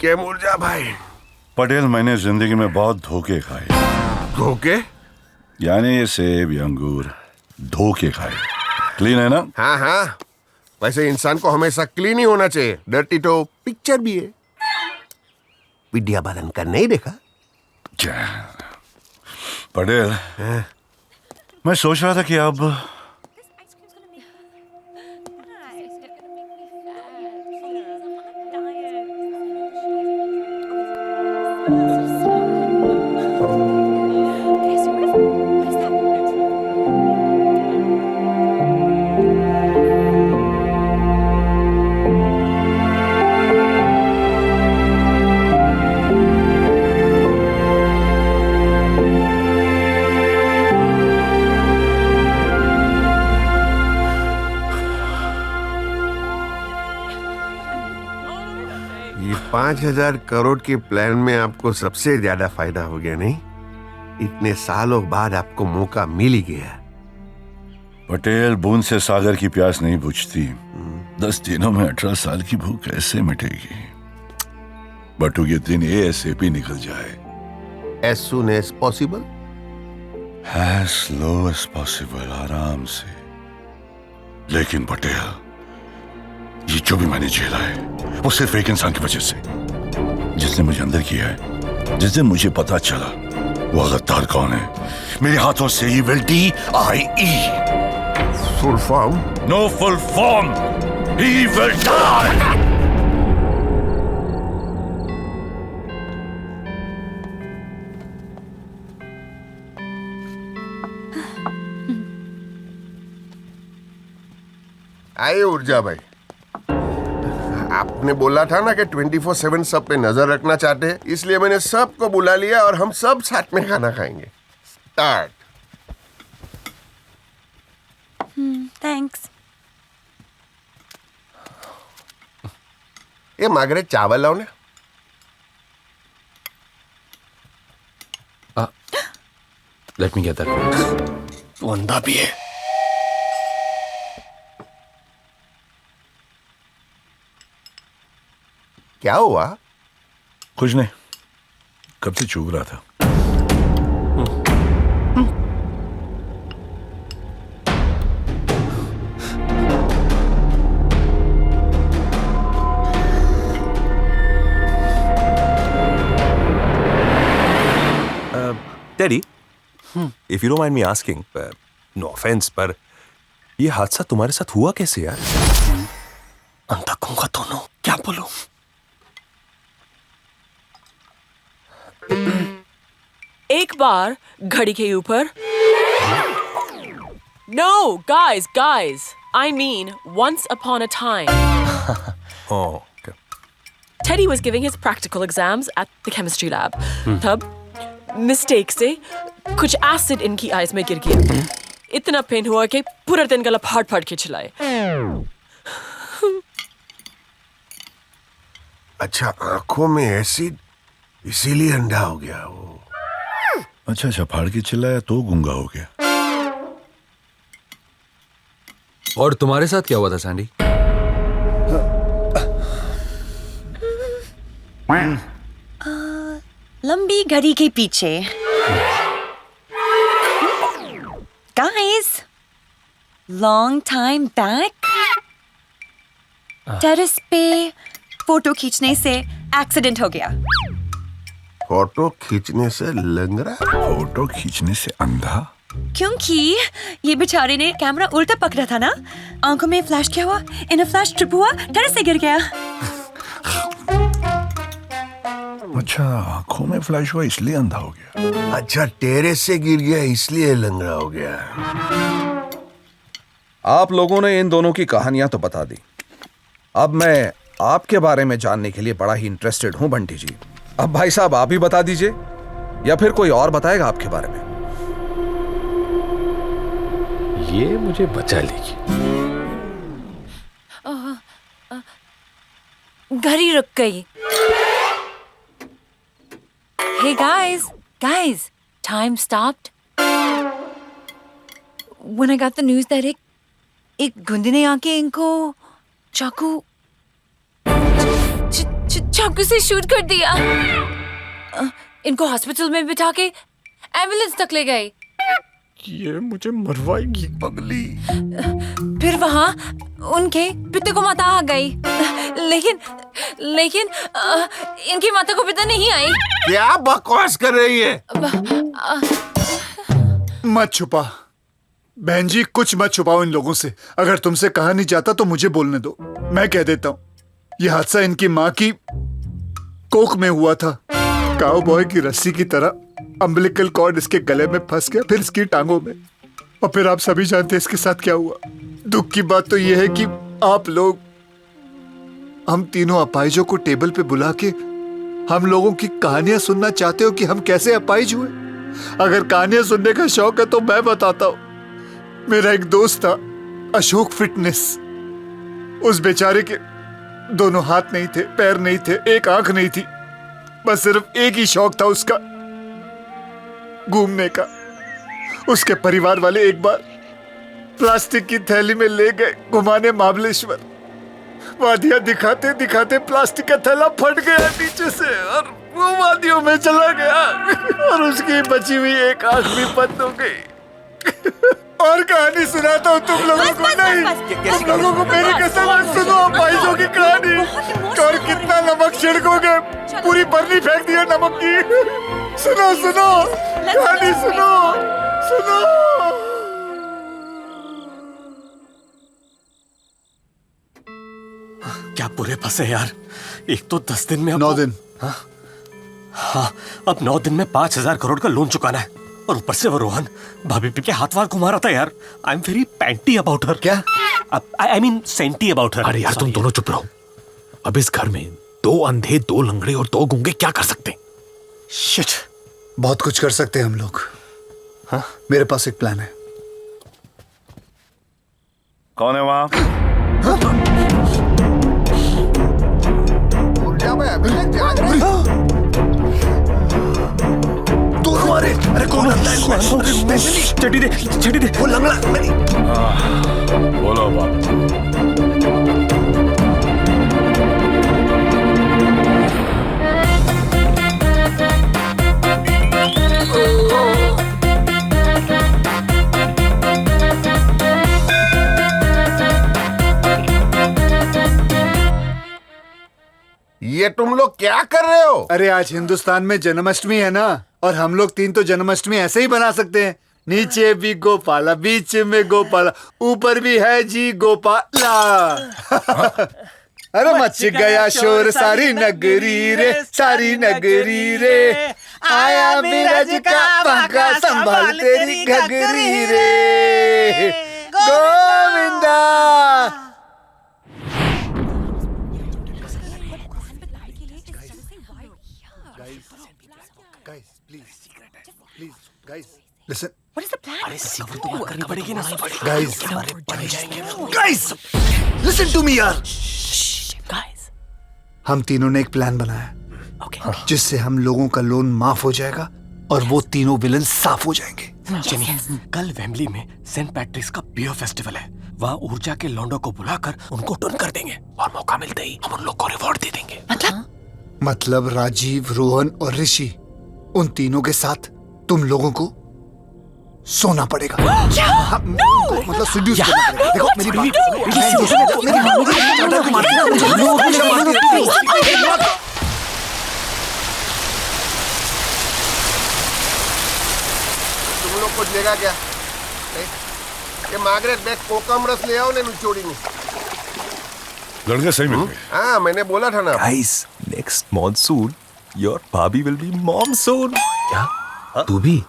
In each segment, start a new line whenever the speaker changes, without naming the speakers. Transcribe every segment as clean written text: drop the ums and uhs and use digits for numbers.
के मुर्जा भाई।
पटेल, मैंने जिंदगी में बहुत धोखे खाए।
धोखे?
यानी ये सेब या अंगूर धोखे खाए। क्लीन है ना?
हाँ हाँ, वैसे इंसान को हमेशा क्लीन ही होना चाहिए। डर्टी तो पिक्चर भी है। विद्या बालन का नहीं देखा?
क्या पटेल, मैं सोच रहा था कि अब
ये 5,000 करोड़ के प्लान में आपको सबसे ज्यादा फायदा हो गया नहीं? इतने सालों बाद आपको मौका मिल ही गया।
पटेल, बूंद से सागर की प्यास नहीं बुझती। 10 दिनों में 18 साल की भूख कैसे मिटेगी? बटू के दिन ASAP निकल जाए।
As soon as possible?
As slow as possible, आराम से। लेकिन पटेल, ये जो भी मैंने झेला है वो सिर्फ एक इंसान की वजह से, जिसने मुझे अंदर किया है। जिस दिन मुझे पता चला वो गद्दार कौन है, मेरे हाथों से ही will die.
Full form?
No full form. He will die.
आइए ऊर्जा भाई। आपने बोला था ना कि 24/7 सब पे नजर रखना चाहते हैं, इसलिए मैंने सबको बुला लिया और हम सब साथ में खाना खाएंगे। स्टार्ट।
थैंक्स।
ये मागरे चावल लाओ ना।
Let me get that.
वंदा भी है। क्या हुआ?
कुछ नहीं, कब से चूक रहा था।
Teddy, if you don't mind me asking, no offense, पर ये हादसा तुम्हारे साथ हुआ कैसे यार? अंधा गूंगा दोनों, क्या बोलूं?
एक बार घड़ी के ऊपर। No, guys. I mean, once upon a time.
Oh, okay.
Teddy was giving his practical exams at the chemistry lab. तब मिस्टेक से कुछ एसिड इनकी आईज में गिर गया। इतना पेन हुआ कि पूरा दिन गला फाड़ के चिल्लाए।
अच्छा, आंखों में एसिड, इसीलिए अंधा हो गया वो।
अच्छा, फाड़ के चिल्लाया तो गूंगा हो गया।
और तुम्हारे साथ क्या हुआ था सैंडी?
लंबी घड़ी के पीछे। Guys, long time back, terrace पे फोटो खींचने से एक्सीडेंट हो गया।
फोटो खींचने से लंगड़ा?
फोटो खींचने से अंधा?
क्योंकि ये बेचारे ने कैमरा उल्टा पकड़ा था ना, आंखों में फ्लैश क्या हुआ, इन फ्लैश ट्रिप हुआ, टेरेस से गिर गया।
अच्छा, आंखों में फ्लैश हुआ इसलिए अंधा हो गया।
अच्छा, टेरेस से गिर गया इसलिए लंगड़ा हो गया।
आप लोगों ने इन दोनों की कहानियां तो बता दी। अब मैं आपके बारे में जानने के लिए बड़ा ही इंटरेस्टेड हूं बंटी जी। अब भाई साहब आप ही बता दीजिए या फिर कोई और बताएगा आपके बारे में?
ये मुझे बचा लेगी।
घड़ी रुक गई। Hey guys, time stopped. When I got the news that एक गुंडे ने आके इनको चाकू
चाकू से शूट कर दिया। इनको हॉस्पिटल में बिठा के एम्बुलेंस तक ले गए।
ये मुझे मरवाएगी पगली।
फिर वहाँ उनके पिता को माता आ गई, लेकिन इनकी माता को पिता नहीं आई।
क्या बकवास कर रही है?
मत छुपा बहन जी, कुछ मत छुपाओ इन लोगों से। अगर तुमसे कहा नहीं जाता तो मुझे बोलने दो, मैं कह देता हूँ। यह हादसा इनकी माँ की कोख में हुआ था। काउबॉय की रस्सी की तरह अम्बिलिकल कॉर्ड इसके गले में फंस गया, फिर इसकी टांगों में, और फिर आप सभी जानते हैं इसके साथ क्या हुआ। दुख की बात तो यह है कि आप लोग हम तीनों अपाहिजों को टेबल पे बुला के हम लोगों की कहानियां सुनना चाहते हो कि हम कैसे अपाहिज हुए। अगर कहानियां सुनने का शौक है तो मैं बताता हूं। मेरा एक दोस्त था अशोक फिटनेस। उस बेचारे के दोनों हाथ नहीं थे, पैर नहीं थे, एक आंख नहीं थी, बस सिर्फ एक ही शौक था उसका, घूमने का। उसके परिवार वाले एक बार प्लास्टिक की थैली में ले गए घुमाने महाबलेश्वर। वादियां दिखाते दिखाते प्लास्टिक का थैला फट गया नीचे से और वो वादियों में चला गया और उसकी बची हुई एक आंख भी बंद हो गई। और कहानी सुनाता हूँ तुम लोगों को। नहीं, तुम लोगों को मेरी कसम, सुनो अपाहिजों की कहानी। और कितना नमक छिड़कोगे, पूरी बर्नी फेंक दिया नमक की। सुनो सुनो कहानी सुनो सुनो।
क्या पूरे फंसे यार। एक तो 10 दिन में
9 दिन।
हाँ, अब 9 दिन में 5,000 करोड़ का लोन चुकाना है, और ऊपर से वो रोहन भाभी पी के हाथ वार घुमा रहा था यार। I am very panty about her.
क्या?
I mean senti about her.
अरे यार तुम दोनों चुप रहो। अब इस घर में 2 अंधे, 2 लंगड़े और 2 गूंगे क्या कर सकते हैं?
शिट।
बहुत कुछ कर सकते हैं हम लोग। हाँ, मेरे पास एक प्लान है।
कौन है वहां?
अरे कौन है? चटी दे, चटी दे। वो लंगड़ा
बोलो बाप।
ये तुम लोग क्या कर रहे हो?
अरे आज हिंदुस्तान में जन्माष्टमी है ना, और हम लोग 3 तो जन्माष्टमी ऐसे ही बना सकते हैं। नीचे भी गोपाला, बीच में गोपाला, ऊपर भी है जी गोपाला। अरे मच गया शोर सारी नगरी रे, सारी नगरी रे, आया बिरज का बांका संभाल तेरी घगरी रे, Govinda. Guys, listen.
What is the plan?
अरे सीक्रेट तो बात करनी पड़ेगी ना।
Guys, listen to me यार।
Guys.
हम तीनों ने एक प्लान बनाया,
Okay.
जिससे हम लोगों का लोन माफ हो जाएगा और वो तीनों विलन साफ हो जाएंगे।
जेमी, कल वेम्बली में सेंट पैट्रिक्स का बियर फेस्टिवल है। वहाँ ऊर्जा के लौंडों को बुलाकर उनको टर्न कर देंगे, और मौका मिलते ही हम उन लोग को रिवॉर्ड दे देंगे।
मतलब राजीव, रोहन और ऋषि, उन तीनों के साथ तुम लोगों को सोना पड़ेगा। मतलब seduce करना पड़ेगा। देखो मेरी बात,
तुम लोग को लेगा क्या? ये मार्गरेट बैग कोकम रस ले आओ ने निचोड़ी में।
लड़के सही मिल गए।
हाँ, मैंने बोला था ना।
Guys, next monsoon, your भाभी will be mom soon.
क्या? तू भी?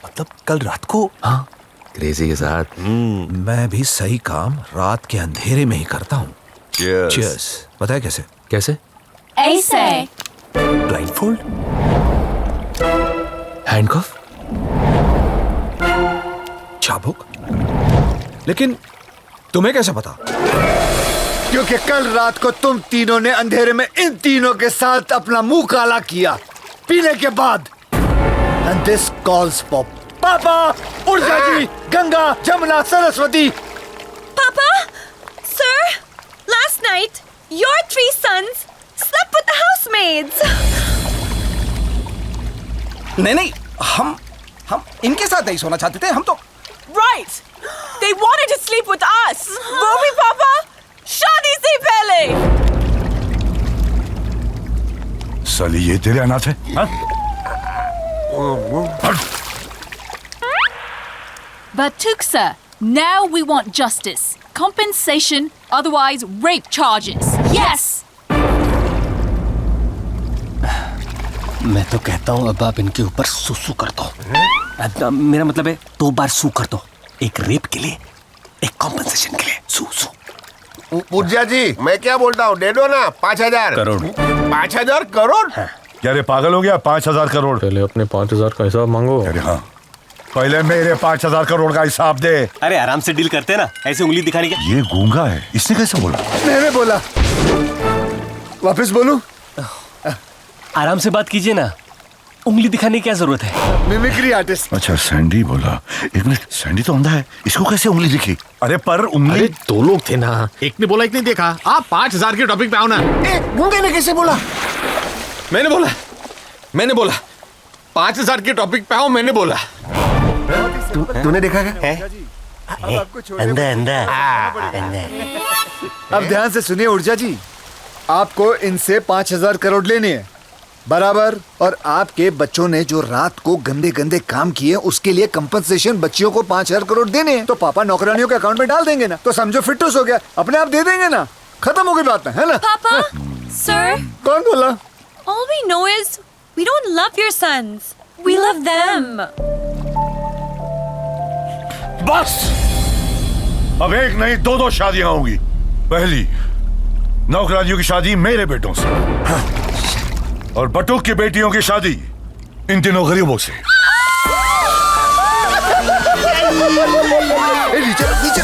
मतलब कल रात को।
हाँ, क्रेजी के साथ।
मैं भी सही काम रात के अंधेरे में ही करता हूँ।
Cheers.
Cheers. पता है कैसे?
कैसे?
ऐसे
Blindfold?
हैंडकफ?
चाबुक? लेकिन तुम्हें कैसे पता?
क्योंकि कल रात को तुम तीनों ने अंधेरे में इन तीनों के साथ अपना मुंह काला किया पीने के बाद। And this calls for पापा, ऊर्जा जी, Ganga, Jamuna, Saraswati.
Papa, sir, last night your 3 sons slept up with the housemaids?
नहीं, हम इनके साथ नहीं सोना चाहते थे, हम तो
Right! They wanted to sleep with us! वो भी पापा शादी से पहले!
साली ये तेरे अनाथ है हाँ?
But Tuksa, now we want justice. Compensation, otherwise rape charges. Yes!
मैं तो कहता हूँ अब आप इनके ऊपर सुसु कर दो। मेरा मतलब है 2 बार सू कर दो, एक रेप के लिए, एक कॉम्पनसेशन के लिए। सू
पूज्या जी, मैं क्या बोलता हूँ, दे दो ना 5,000
करोड़।
5,000 करोड़?
क्या रे पागल हो गया? 5,000 करोड़?
पहले अपने 5,000 का हिसाब मांगो।
अरे हाँ, पहले मेरे 5,000 करोड़ का हिसाब दे।
अरे आराम से डील करते ना, ऐसे उंगली दिखाने के।
ये गूंगा है, इसने कैसे बोला?
मैंने बोला। वापस बोलूं?
आराम से बात कीजिए ना, उंगली दिखाने की क्या जरूरत है?
Mimicry artist.
अच्छा सैंडी बोला। एक मिनट, सैंडी तो अंधा है, इसको कैसे उंगली दिखी? अरे पर उंगली।
अरे 2 लोग थे ना, एक ने बोला एक ने देखा। आप 5,000 के टॉपिक पे आओ ना।
गूंगे ने कैसे बोला?
मैंने बोला 5,000 के टॉपिक पे आओ, मैंने बोला।
तूने देखा क्या?
अंधा।
अब ध्यान से सुनिए ऊर्जा जी, आपको इनसे 5,000 करोड़ लेने हैं बराबर, और आपके बच्चों ने जो रात को गंदे गंदे काम किए उसके लिए कंपनसेशन बच्चियों को 5,000 करोड़ देने हैं। तो पापा नौकरानियों के अकाउंट में डाल देंगे ना, तो समझो फिटूस हो गया, अपने आप दे देंगे ना, खत्म हो गई बात ना, है ना?
Papa, sir,
कौन बोला?
all we know is we don't love your sons. We love them.
बस अब एक नहीं 2 शादियां होंगी। पहली नौकरानियों की शादी मेरे बेटों से, और बटुक की बेटियों की शादी इन तीनों गरीबों से।
नीचे